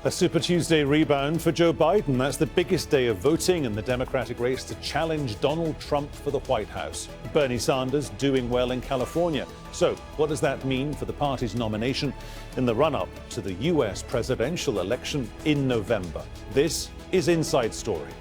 A Super Tuesday rebound for Joe Biden. That's the biggest day of voting in the Democratic race to challenge Donald Trump for the White House. Bernie Sanders doing well in California. So, what does that mean for the party's nomination in the run-up to the U.S. presidential election in November? This is Inside Story.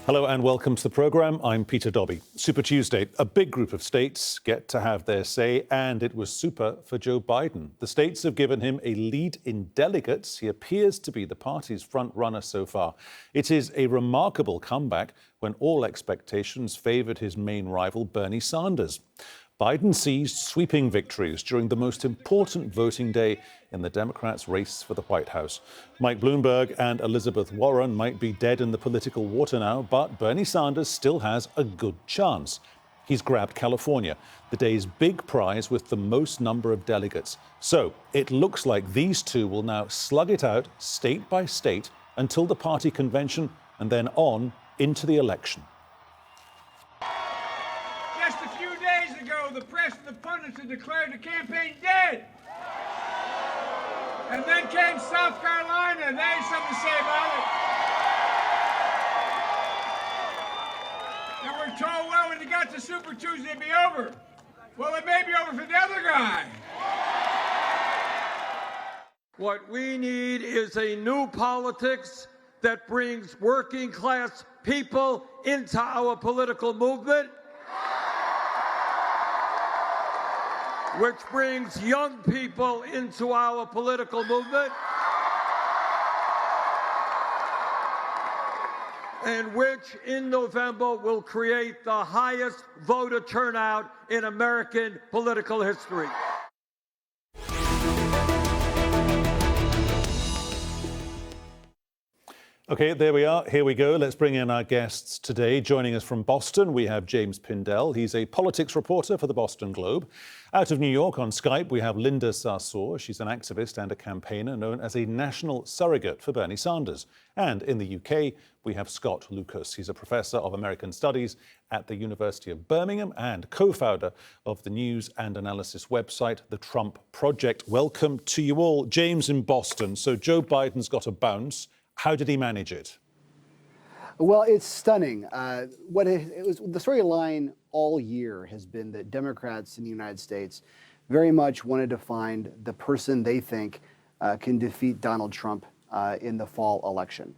Hello and welcome to the program. I'm Peter Dobby. Super Tuesday, a big group of states get to have their say, and it was super for Joe Biden. The states have given him a lead in delegates. He appears to be the party's front runner so far. It is a remarkable comeback when all expectations favored his main rival, Bernie Sanders. Biden seized sweeping victories during the most important voting day in the Democrats' race for the White House. Mike Bloomberg and Elizabeth Warren might be dead in the political water now, but Bernie Sanders still has a good chance. He's grabbed California, the day's big prize with the most number of delegates. So it looks like these two will now slug it out state by state until the party convention and then on into the election. Just a few days ago, the press and the pundits had declared the campaign dead. And then came South Carolina, and they had something to say about it. And we're told, well, when you got to Super Tuesday, it'd be over. Well, it may be over for the other guy. What we need is a new politics that brings working class people into our political movement, which brings young people into our political movement, and which in November will create the highest voter turnout in American political history. Okay, there we are. Here we go. Let's bring in our guests today. Joining us from Boston, we have James Pindell. He's a politics reporter for the Boston Globe. Out of New York on Skype, we have Linda Sarsour. She's an activist and a campaigner known as a national surrogate for Bernie Sanders. And in the UK, we have Scott Lucas. He's a professor of American Studies at the University of Birmingham and co-founder of the news and analysis website, The Trump Project. Welcome to you all. James in Boston. So Joe Biden's got a bounce. How did he manage it? Well, it's stunning. The storyline all year has been that Democrats in the United States very much wanted to find the person they think can defeat Donald Trump in the fall election.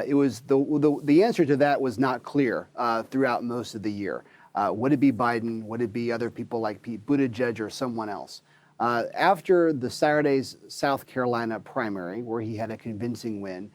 It was the answer to that was not clear throughout most of the year. Would it be Biden? Would it be other people like Pete Buttigieg or someone else? After the Saturday's South Carolina primary, where he had a convincing win,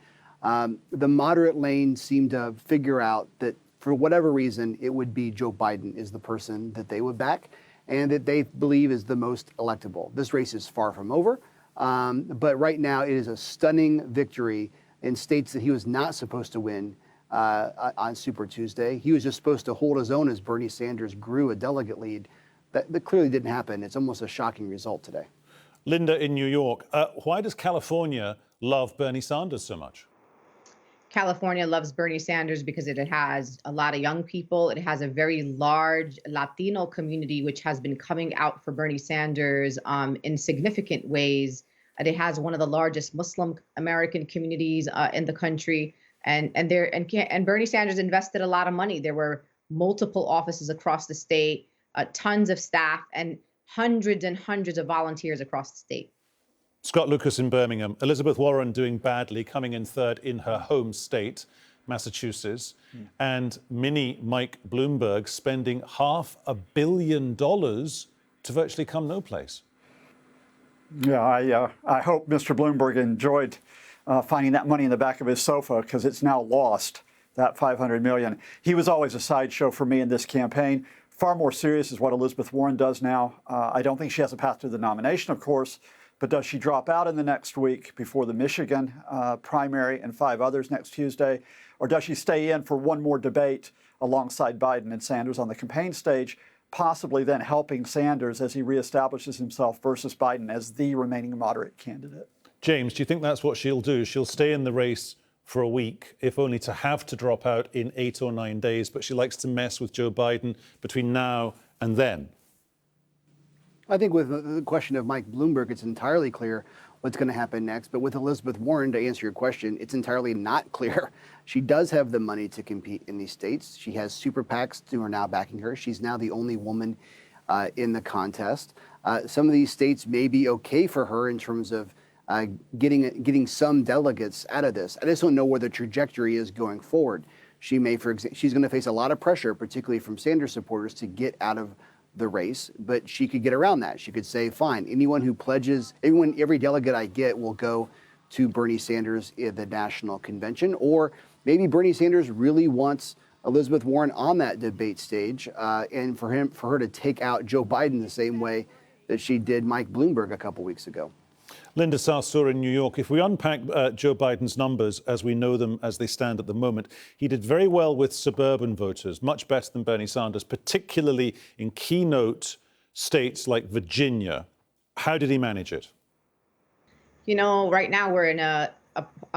the moderate lane seemed to figure out that for whatever reason, it would be Joe Biden is the person that they would back and that they believe is the most electable. This race is far from over, but right now it is a stunning victory in states that he was not supposed to win on Super Tuesday. He was just supposed to hold his own as Bernie Sanders grew a delegate lead. That clearly didn't happen. It's almost a shocking result today. Linda in New York, why does California love Bernie Sanders so much? California loves Bernie Sanders because it has a lot of young people. It has a very large Latino community, which has been coming out for Bernie Sanders in significant ways. It has one of the largest Muslim American communities in the country, and Bernie Sanders invested a lot of money. There were multiple offices across the state, tons of staff, and hundreds and hundreds of volunteers across the state. Scott Lucas in Birmingham. Elizabeth Warren doing badly, coming in third in her home state, Massachusetts. And mini Mike Bloomberg spending $500 million to virtually come no place. Yeah, I hope Mr. Bloomberg enjoyed finding that money in the back of his sofa, because it's now lost, that $500 million. He was always a sideshow for me in this campaign. Far more serious is what Elizabeth Warren does now. I don't think she has a path to the nomination, of course, but does she drop out in the next week before the Michigan primary and 5 others next Tuesday? Or does she stay in for one more debate alongside Biden and Sanders on the campaign stage, possibly then helping Sanders as he reestablishes himself versus Biden as the remaining moderate candidate? James, do you think that's what she'll do? She'll stay in the race for a week, if only to have to drop out in 8 or 9 days, but she likes to mess with Joe Biden between now and then. I think with the question of Mike Bloomberg, it's entirely clear what's going to happen next. But with Elizabeth Warren, to answer your question, it's entirely not clear. She does have the money to compete in these states. She has super PACs who are now backing her. She's now the only woman in the contest. Some of these states may be okay for her in terms of getting some delegates out of this. I just don't know where the trajectory is going forward. She may, for example, she's going to face a lot of pressure, particularly from Sanders supporters, to get out of the race, but she could get around that. She could say, fine, anyone who pledges, every delegate I get will go to Bernie Sanders at the national convention. Or maybe Bernie Sanders really wants Elizabeth Warren on that debate stage, and for her to take out Joe Biden the same way that she did Mike Bloomberg a couple weeks ago. Linda Sarsour in New York. If we unpack Joe Biden's numbers as we know them as they stand at the moment, he did very well with suburban voters, much better than Bernie Sanders, particularly in keynote states like Virginia. How did he manage it? You know, right now we're in a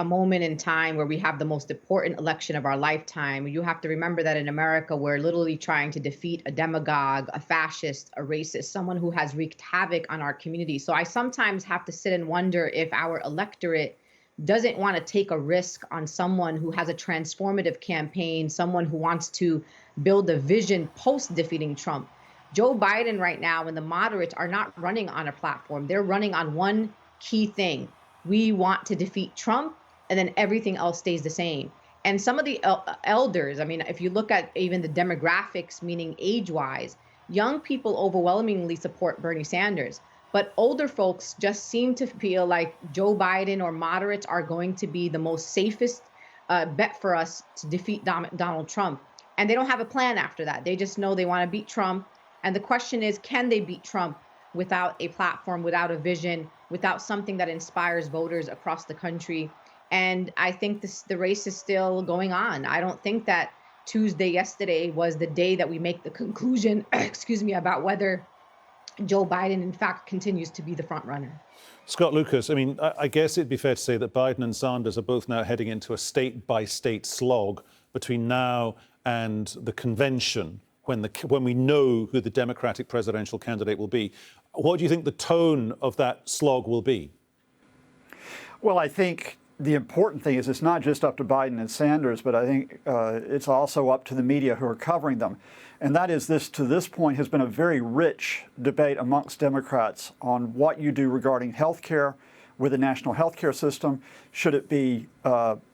moment in time where we have the most important election of our lifetime. You have to remember that in America, we're literally trying to defeat a demagogue, a fascist, a racist, someone who has wreaked havoc on our community. So I sometimes have to sit and wonder if our electorate doesn't want to take a risk on someone who has a transformative campaign, someone who wants to build a vision post defeating Trump. Joe Biden right now and the moderates are not running on a platform. They're running on one key thing. We want to defeat Trump, and then everything else stays the same. And some of the elders, I mean, if you look at even the demographics, meaning age-wise, young people overwhelmingly support Bernie Sanders. But older folks just seem to feel like Joe Biden or moderates are going to be the most safest bet for us to defeat Donald Trump. And they don't have a plan after that. They just know they want to beat Trump. And the question is, can they beat Trump without a platform, without a vision, without something that inspires voters across the country? And I think the race is still going on. I don't think that Tuesday yesterday was the day that we make the conclusion, about whether Joe Biden, in fact, continues to be the front runner. Scott Lucas, I mean, I guess it'd be fair to say that Biden and Sanders are both now heading into a state-by-state slog between now and the convention, when we know who the Democratic presidential candidate will be. What do you think the tone of that slog will be? Well, I think the important thing is it's not just up to Biden and Sanders, but I think it's also up to the media who are covering them. And that is this, to this point, has been a very rich debate amongst Democrats on what you do regarding health care with the national health care system. Should it be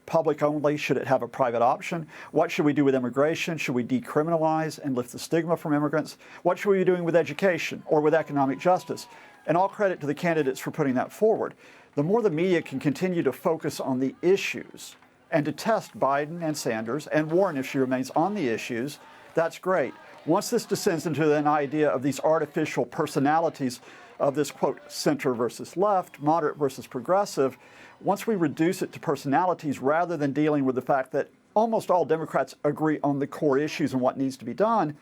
public only? Should it have a private option? What should we do with immigration? Should we decriminalize and lift the stigma from immigrants? What should we be doing with education or with economic justice? And all credit to the candidates for putting that forward. The more the media can continue to focus on the issues and to test Biden and Sanders and Warren if she remains on the issues, that's great. Once this descends into an idea of these artificial personalities of this, quote, center versus left, moderate versus progressive, once we reduce it to personalities rather than dealing with the fact that almost all Democrats agree on the core issues and what needs to be done,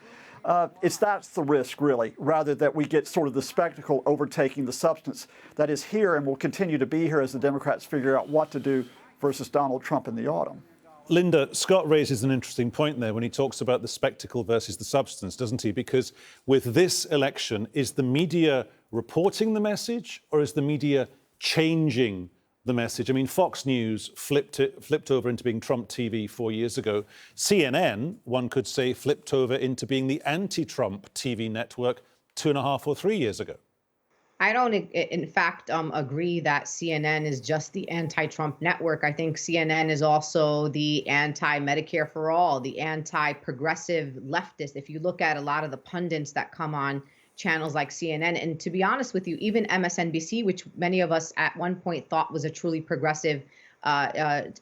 that's the risk, really, rather that we get sort of the spectacle overtaking the substance that is here and will continue to be here as the Democrats figure out what to do versus Donald Trump in the autumn. Linda, Scott raises an interesting point there when he talks about the spectacle versus the substance, doesn't he? Because with this election, is the media reporting the message or is the media changing the message? I mean, Fox News flipped over into being Trump TV 4 years ago. CNN, one could say, flipped over into being the anti-Trump TV network 2.5 or 3 years ago. I don't, in fact, agree that CNN is just the anti-Trump network. I think CNN is also the anti-Medicare for all, the anti-progressive leftist. If you look at a lot of the pundits that come on channels like CNN, and to be honest with you, even MSNBC, which many of us at one point thought was a truly progressive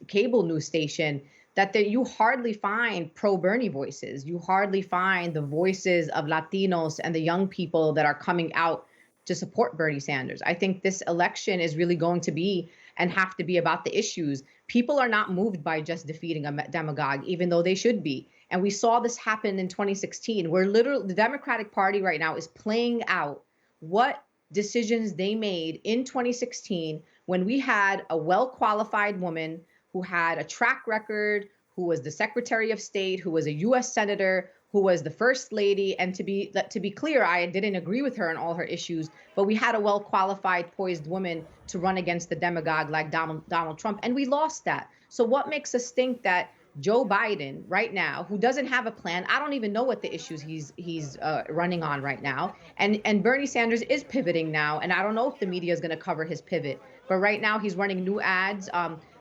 cable news station, that you hardly find pro-Bernie voices. You hardly find the voices of Latinos and the young people that are coming out to support Bernie Sanders. I think this election is really going to be and have to be about the issues. People are not moved by just defeating a demagogue, even though they should be. And we saw this happen in 2016, where literally the Democratic Party right now is playing out what decisions they made in 2016 when we had a well-qualified woman who had a track record, who was the Secretary of State, who was a U.S. Senator, who was the First Lady. And to be clear, I didn't agree with her on all her issues, but we had a well-qualified, poised woman to run against the demagogue like Donald Trump, and we lost that. So what makes us think that Joe Biden right now, who doesn't have a plan, I don't even know what the issues he's running on right now, and Bernie Sanders is pivoting now, and I don't know if the media is going to cover his pivot, but right now he's running new ads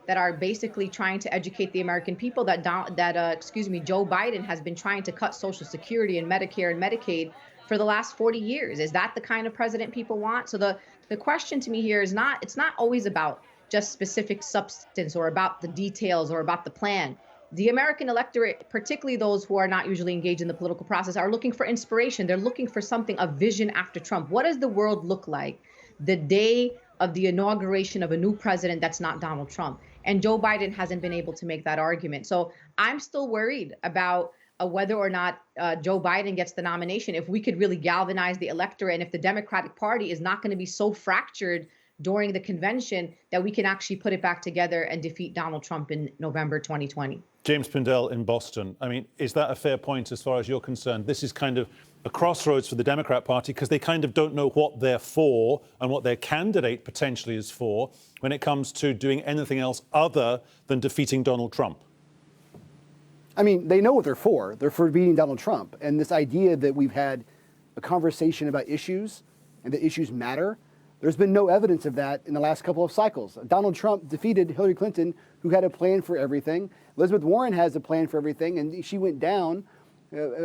that are basically trying to educate the American people that Joe Biden has been trying to cut Social Security and Medicare and Medicaid for the last 40 years. Is that the kind of president people want? So the question to me here is it's not always about just specific substance or about the details or about the plan. The American electorate, particularly those who are not usually engaged in the political process, are looking for inspiration. They're looking for something, a vision after Trump. What does the world look like the day of the inauguration of a new president that's not Donald Trump? And Joe Biden hasn't been able to make that argument. So I'm still worried about whether or not Joe Biden gets the nomination, if we could really galvanize the electorate, and if the Democratic Party is not going to be so fractured during the convention that we can actually put it back together and defeat Donald Trump in November 2020. James Pindell in Boston. I mean, is that a fair point as far as you're concerned? This is kind of a crossroads for the Democrat Party because they kind of don't know what they're for and what their candidate potentially is for when it comes to doing anything else other than defeating Donald Trump. I mean, they know what they're for. They're for beating Donald Trump. And this idea that we've had a conversation about issues and that issues matter, there's been no evidence of that in the last couple of cycles. Donald Trump defeated Hillary Clinton, who had a plan for everything. Elizabeth Warren has a plan for everything, and she went down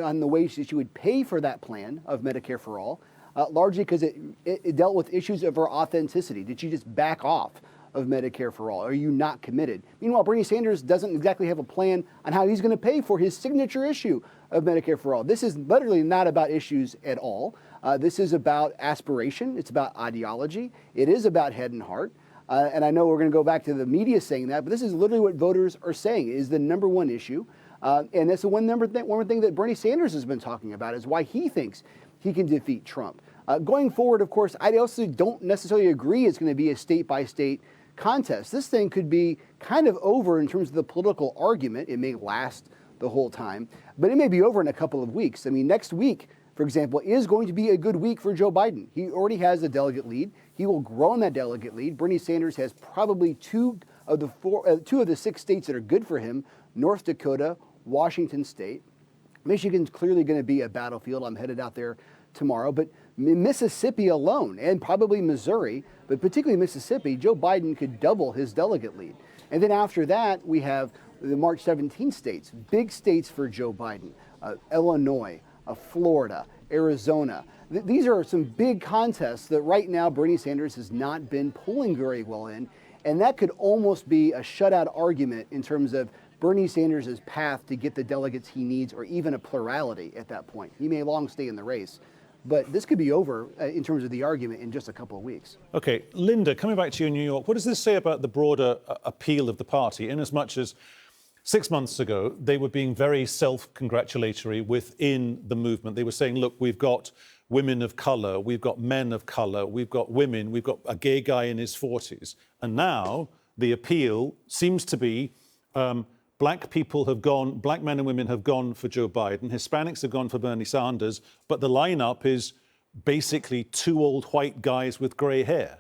on the way she would pay for that plan of Medicare for All, largely because it dealt with issues of her authenticity. Did she just back off of Medicare for All? Are you not committed? Meanwhile, Bernie Sanders doesn't exactly have a plan on how he's going to pay for his signature issue of Medicare for All. This is literally not about issues at all. This is about aspiration. It's about ideology. It is about head and heart. And I know we're going to go back to the media saying that, but this is literally what voters are saying is the number one issue. And that's the one thing that Bernie Sanders has been talking about is why he thinks he can defeat Trump. Going forward, of course, I also don't necessarily agree it's going to be a state-by-state contest. This thing could be kind of over in terms of the political argument. It may last the whole time, but it may be over in a couple of weeks. I mean, next week, for example, is going to be a good week for Joe Biden. He already has a delegate lead. He will grow in that delegate lead. Bernie Sanders has probably two of the 6 states that are good for him, North Dakota, Washington State. Michigan's clearly going to be a battlefield. I'm headed out there tomorrow. But Mississippi alone, and probably Missouri, but particularly Mississippi, Joe Biden could double his delegate lead. And then after that, we have the March 17 states, big states for Joe Biden, Illinois, Florida, Arizona. These are some big contests that right now Bernie Sanders has not been polling very well in. And that could almost be a shutout argument in terms of Bernie Sanders' path to get the delegates he needs, or even a plurality at that point. He may long stay in the race, but this could be over in terms of the argument in just a couple of weeks. Okay, Linda, coming back to you in New York, what does this say about the broader appeal of the party, in as much as 6 months ago, they were being very self-congratulatory within the movement. They were saying, look, we've got women of color, we've got men of color, we've got women, we've got a gay guy in his 40s. And now the appeal seems to be black men and women have gone for Joe Biden, Hispanics have gone for Bernie Sanders, but the lineup is basically 2 old white guys with gray hair.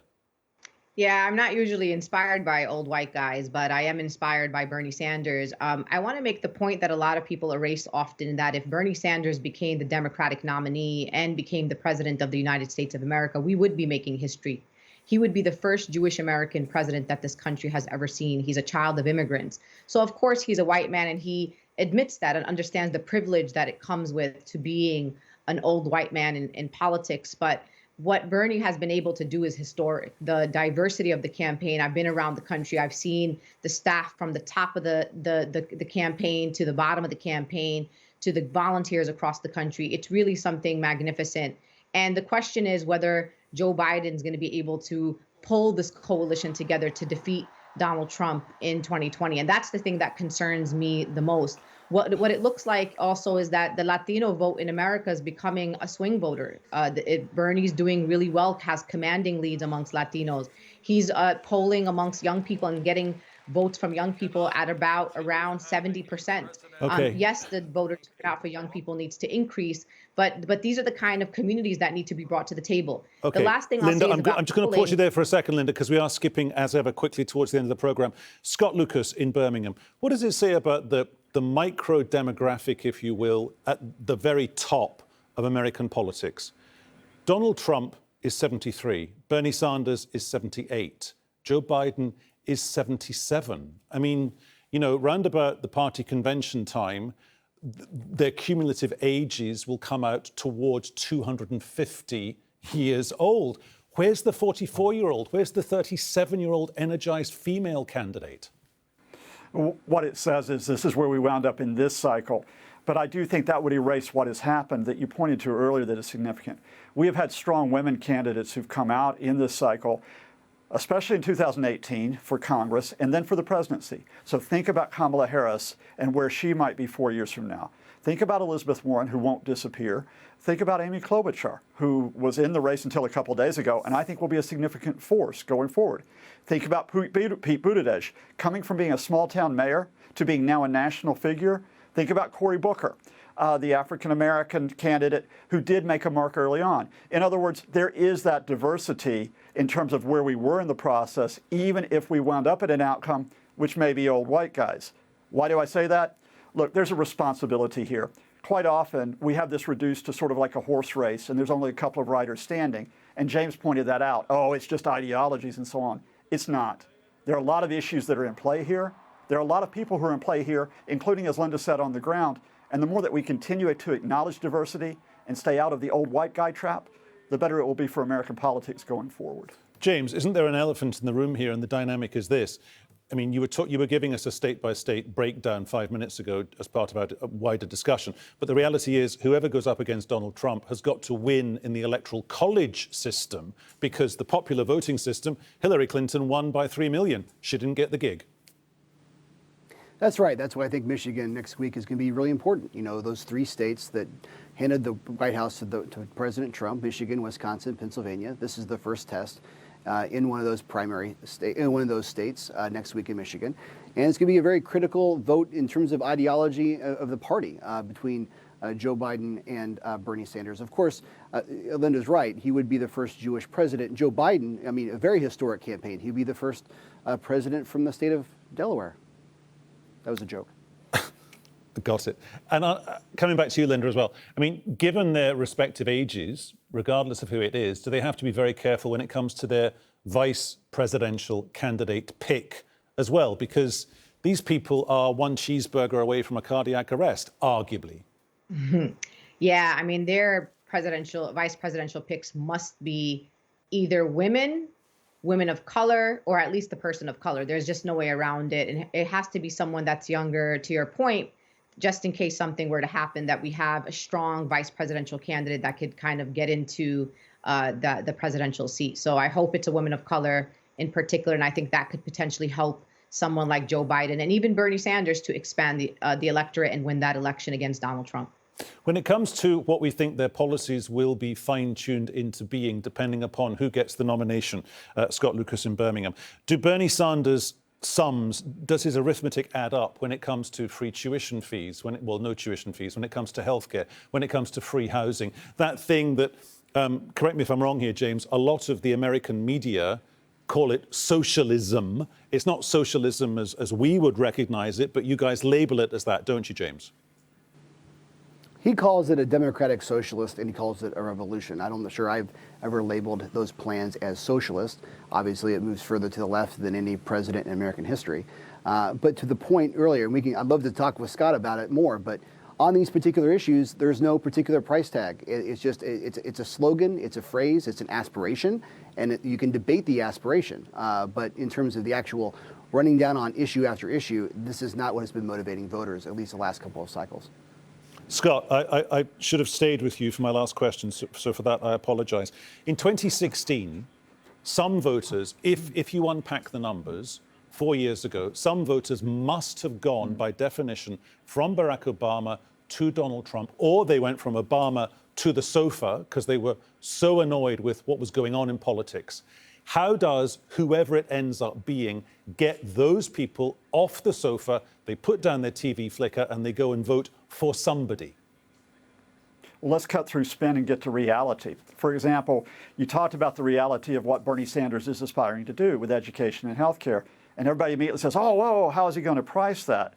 Yeah, I'm not usually inspired by old white guys, but I am inspired by Bernie Sanders. I want to make the point that a lot of people erase often, that if Bernie Sanders became the Democratic nominee and became the president of the United States of America, we would be making history. He would be the first Jewish American president that this country has ever seen. He's a child of immigrants. So, of course, he's a white man, and he admits that and understands the privilege that it comes with to being an old white man in politics. But what Bernie has been able to do is historic. The diversity of the campaign. I've been around the country. I've seen the staff from the top of the campaign to the bottom of the campaign to the volunteers across the country. It's really something magnificent. And the question is whether Joe Biden's going to be able to pull this coalition together to defeat Donald Trump in 2020. And that's the thing that concerns me the most. What it looks like also is that the Latino vote in America is becoming a swing voter. Bernie's doing really well, has commanding leads amongst Latinos. He's polling amongst young people and getting votes from young people at around 70%. Okay. Yes, the voter turnout for young people needs to increase, but these are the kind of communities that need to be brought to the table. Okay. The last thing I'll Linda, say is about I'm just going to pause you there for a second, Linda, because we are skipping, as ever, quickly towards the end of the programme. Scott Lucas in Birmingham. What does it say about the micro demographic, if you will, at the very top of American politics? Donald Trump is 73. Bernie Sanders is 78. Joe Biden is 77. I mean, you know, round about the party convention time, their cumulative ages will come out towards 250 years old. Where's the 44-year-old? Where's the 37-year-old energized female candidate? What it says is this is where we wound up in this cycle. But I do think that would erase what has happened that you pointed to earlier that is significant. We have had strong women candidates who've come out in this cycle, especially in 2018 for Congress and then for the presidency. So think about Kamala Harris and where she might be 4 years from now. Think about Elizabeth Warren, who won't disappear. Think about Amy Klobuchar, who was in the race until a couple of days ago, and I think will be a significant force going forward. Think about Pete Buttigieg, coming from being a small-town mayor to being now a national figure. Think about Cory Booker, the African-American candidate who did make a mark early on. In other words, there is that diversity in terms of where we were in the process, even if we wound up at an outcome which may be old white guys. Why do I say that? Look, there's a responsibility here. Quite often, we have this reduced to sort of like a horse race, and there's only a couple of riders standing. And James pointed that out. Oh, it's just ideologies and so on. It's not. There are a lot of issues that are in play here. There are a lot of people who are in play here, including, as Linda said, on the ground. And the more that we continue to acknowledge diversity and stay out of the old white guy trap, the better it will be for American politics going forward. James, isn't there an elephant in the room here? And the dynamic is this. I mean, you were giving us a state-by-state breakdown 5 minutes ago as part of a wider discussion. But the reality is whoever goes up against Donald Trump has got to win in the electoral college system, because the popular voting system, Hillary Clinton won by 3 million. She didn't get the gig. That's right. That's why I think Michigan next week is going to be really important. You know, those 3 states that handed the White House to President Trump: Michigan, Wisconsin, Pennsylvania. This is the first test in one of those states next week in Michigan, and it's going to be a very critical vote in terms of ideology of the party between Joe Biden and Bernie Sanders. Of course, Linda's right. He would be the first Jewish president. Joe Biden, I mean, a very historic campaign. He'd be the first president from the state of Delaware. That was a joke. Got it. And coming back to you, Linda, as well. I mean, given their respective ages, regardless of who it is, do they have to be very careful when it comes to their vice presidential candidate pick as well? Because these people are one cheeseburger away from a cardiac arrest, arguably. Yeah, I mean, their vice presidential picks must be either women of color, or at least the person of color. There's just no way around it. And it has to be someone that's younger, to your point, just in case something were to happen, that we have a strong vice presidential candidate that could kind of get into the presidential seat. So I hope it's a woman of color in particular, and I think that could potentially help someone like Joe Biden and even Bernie Sanders to expand the electorate and win that election against Donald Trump. When it comes to what we think their policies will be fine-tuned into being, depending upon who gets the nomination, Scott Lucas in Birmingham, do Bernie Sanders' sums, does his arithmetic add up when it comes to free tuition fees, no tuition fees, when it comes to healthcare, when it comes to free housing? That thing that, correct me if I'm wrong here, James, a lot of the American media call it socialism. It's not socialism as we would recognize it, but you guys label it as that, don't you, James? He calls it a democratic socialist, and he calls it a revolution. I'm not sure I've ever labeled those plans as socialist. Obviously, it moves further to the left than any president in American history. But to the point earlier, and I'd love to talk with Scott about it more, but on these particular issues, there's no particular price tag. It's a slogan, it's a phrase, it's an aspiration, and you can debate the aspiration. But in terms of the actual running down on issue after issue, this is not what has been motivating voters, at least the last couple of cycles. Scott, I should have stayed with you for my last question, so for that I apologise. In 2016, some voters, if you unpack the numbers, 4 years ago, some voters must have gone, by definition, from Barack Obama to Donald Trump, or they went from Obama to the sofa because they were so annoyed with what was going on in politics. How does whoever it ends up being get those people off the sofa, they put down their TV flicker, and they go and vote for somebody? Well, let's cut through spin and get to reality. For example, you talked about the reality of what Bernie Sanders is aspiring to do with education and health care. And everybody immediately says, oh, whoa, how is he going to price that?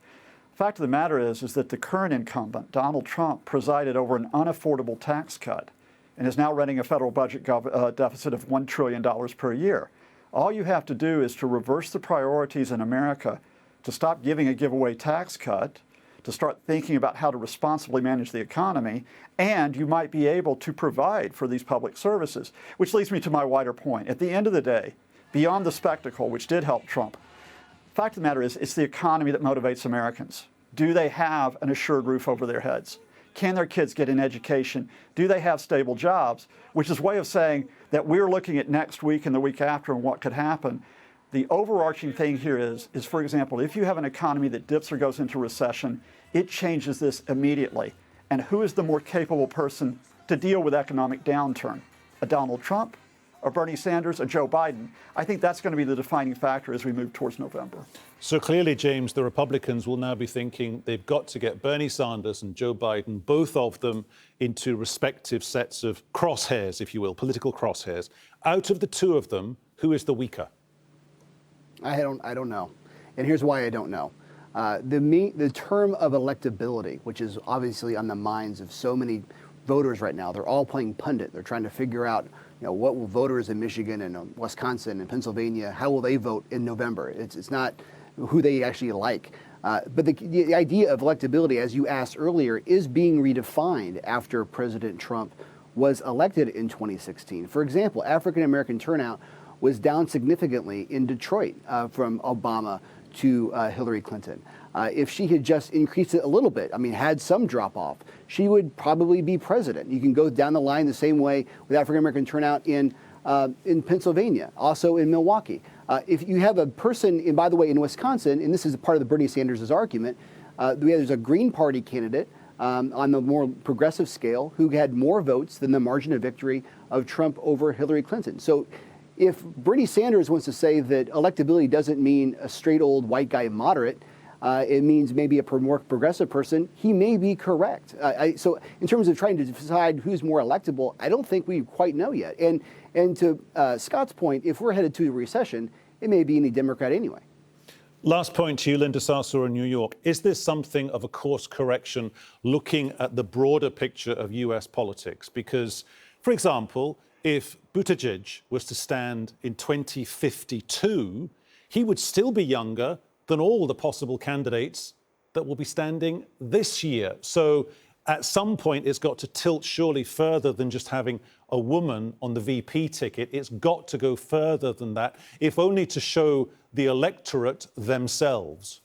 The fact of the matter is that the current incumbent, Donald Trump, presided over an unaffordable tax cut and is now running a federal budget deficit of $1 trillion per year. All you have to do is to reverse the priorities in America, to stop giving a giveaway tax cut, to start thinking about how to responsibly manage the economy, and you might be able to provide for these public services. Which leads me to my wider point. At the end of the day, beyond the spectacle, which did help Trump, the fact of the matter is it's the economy that motivates Americans. Do they have an assured roof over their heads? Can their kids get an education? Do they have stable jobs? Which is a way of saying that we're looking at next week and the week after and what could happen. The overarching thing here is, for example, if you have an economy that dips or goes into recession, it changes this immediately. And who is the more capable person to deal with economic downturn? A Donald Trump, a Bernie Sanders, a Joe Biden? I think that's going to be the defining factor as we move towards November. So clearly, James, the Republicans will now be thinking they've got to get Bernie Sanders and Joe Biden, both of them, into respective sets of crosshairs, if you will, political crosshairs. Out of the two of them, who is the weaker? I don't know. And here's why I don't know. The term of electability, which is obviously on the minds of so many voters right now, they're all playing pundit. They're trying to figure out, what will voters in Michigan and Wisconsin and Pennsylvania, how will they vote in November? It's not who they actually like. But the idea of electability, as you asked earlier, is being redefined after President Trump was elected in 2016. For example, African-American turnout was down significantly in Detroit from Obama to Hillary Clinton. If she had just increased it a little bit, had some drop off, she would probably be president. You can go down the line the same way with African-American turnout in Pennsylvania, also in Milwaukee. If you have a person, and by the way, in Wisconsin, and this is part of the Bernie Sanders' argument, there's a Green Party candidate on the more progressive scale who had more votes than the margin of victory of Trump over Hillary Clinton. So if Bernie Sanders wants to say that electability doesn't mean a straight old white guy moderate, it means maybe a more progressive person, he may be correct. So in terms of trying to decide who's more electable, I don't think we quite know yet. And to Scott's point, if we're headed to a recession, it may be any Democrat anyway. Last point to you, Linda Sarsour in New York. Is this something of a course correction looking at the broader picture of US politics? Because, for example, if Buttigieg was to stand in 2052, he would still be younger than all the possible candidates that will be standing this year. So at some point, it's got to tilt surely further than just having a woman on the VP ticket. It's got to go further than that, if only to show the electorate themselves.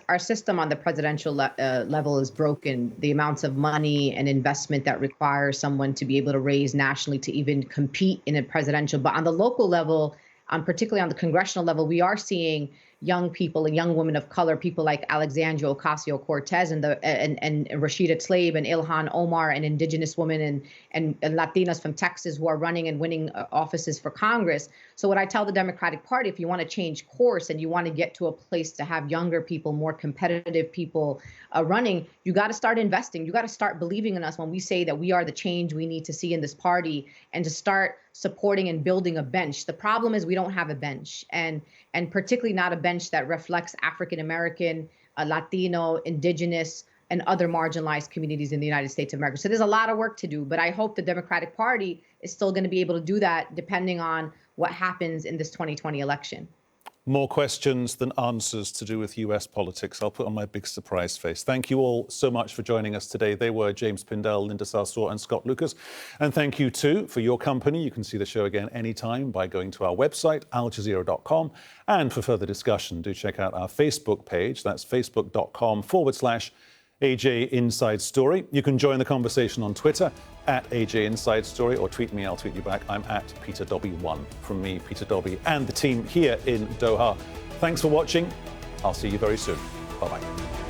Our system on the presidential level is broken. The amounts of money and investment that require someone to be able to raise nationally to even compete in a presidential. But on the local level, particularly on the congressional level, we are seeing young people and young women of color, people like Alexandria Ocasio-Cortez and Rashida Tlaib and Ilhan Omar, and indigenous women and Latinas from Texas who are running and winning offices for Congress. So what I tell the Democratic Party, if you want to change course and you want to get to a place to have younger people, more competitive people running, you got to start investing. You got to start believing in us when we say that we are the change we need to see in this party, and to start supporting and building a bench. The problem is we don't have a bench, and particularly not a bench that reflects African American, Latino, indigenous, and other marginalized communities in the United States of America. So there's a lot of work to do, but I hope the Democratic Party is still going to be able to do that depending on what happens in this 2020 election. More questions than answers to do with US politics. I'll put on my big surprise face. Thank you all so much for joining us today. They were James Pindell, Linda Sarsour, and Scott Lucas. And thank you too for your company. You can see the show again anytime by going to our website, aljazeera.com. And for further discussion, do check out our Facebook page. That's facebook.com/ AJ Inside Story. You can join the conversation on Twitter at AJ Inside Story, or tweet me, I'll tweet you back. I'm at Peter Dobby1. From me, Peter Dobby, and the team here in Doha. Thanks for watching. I'll see you very soon. Bye-bye.